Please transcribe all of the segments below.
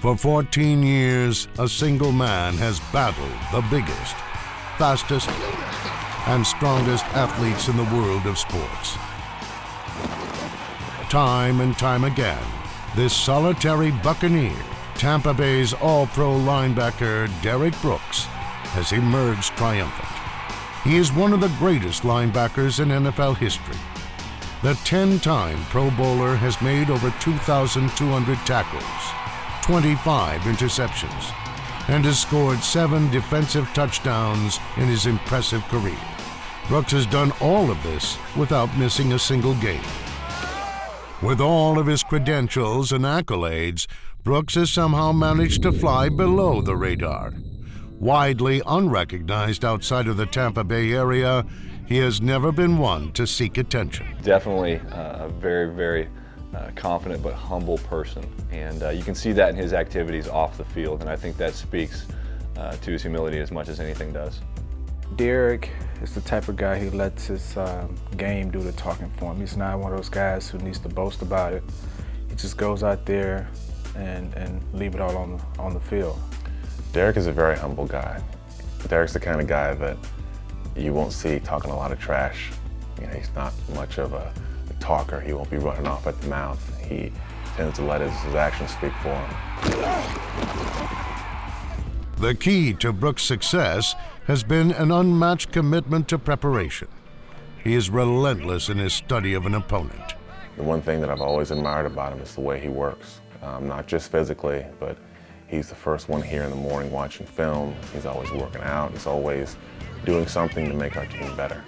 For 14 years, a single man has battled the biggest, fastest, and strongest athletes in the world of sports. Time and time again, this solitary buccaneer, Tampa Bay's all-pro linebacker Derrick Brooks, has emerged triumphant. He is one of the greatest linebackers in NFL history. The 10-time Pro Bowler has made over 2,200 tackles, 25 interceptions, and has scored 7 defensive touchdowns in his impressive career. Brooks has done all of this without missing a single game. With all of his credentials and accolades, Brooks has somehow managed to fly below the radar. Widely unrecognized outside of the Tampa Bay area, he has never been one to seek attention. Definitely a very confident but humble person, and you can see that in his activities off the field, and I think that speaks to his humility as much as anything does. Derrick is the type of guy who lets his game do the talking for him. He's not one of those guys who needs to boast about it. He just goes out there and leave it all on the field. Derrick is a very humble guy. Derrick's the kind of guy that you won't see talking a lot of trash. You know, he's not much of a talker. He won't be running off at the mouth. He tends to let his actions speak for him. The key to Brooks' success has been an unmatched commitment to preparation. He is relentless in his study of an opponent. The one thing that I've always admired about him is the way he works. Not just physically, but he's the first one here in the morning watching film. He's always working out. He's always doing something to make our team better.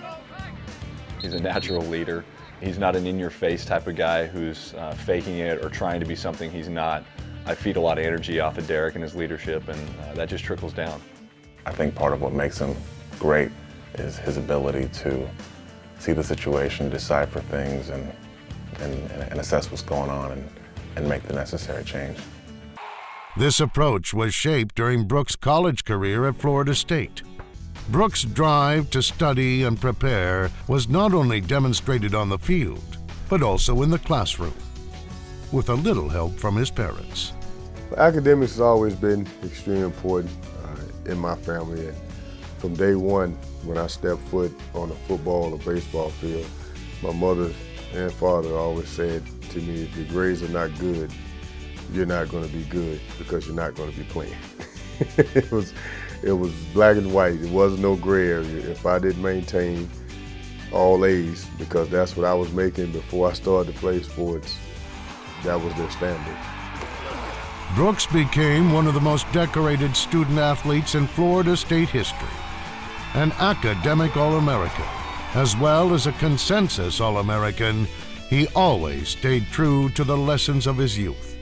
He's a natural leader. He's not an in-your-face type of guy who's faking it or trying to be something he's not. I feed a lot of energy off of Derrick and his leadership, and that just trickles down. I think part of what makes him great is his ability to see the situation, decipher things, and assess what's going on and make the necessary change. This approach was shaped during Brooks' college career at Florida State. Brooks' drive to study and prepare was not only demonstrated on the field, but also in the classroom, with a little help from his parents. Academics has always been extremely important in my family. And from day one, when I stepped foot on a football or baseball field, my mother and father always said to me, if your grades are not good, you're not going to be good because you're not going to be playing. It was black and white. It wasn't no gray area. If I didn't maintain all A's, because that's what I was making before I started to play sports, that was their standard. Brooks became one of the most decorated student athletes in Florida State history, an academic All-American, as well as a consensus All-American. He always stayed true to the lessons of his youth.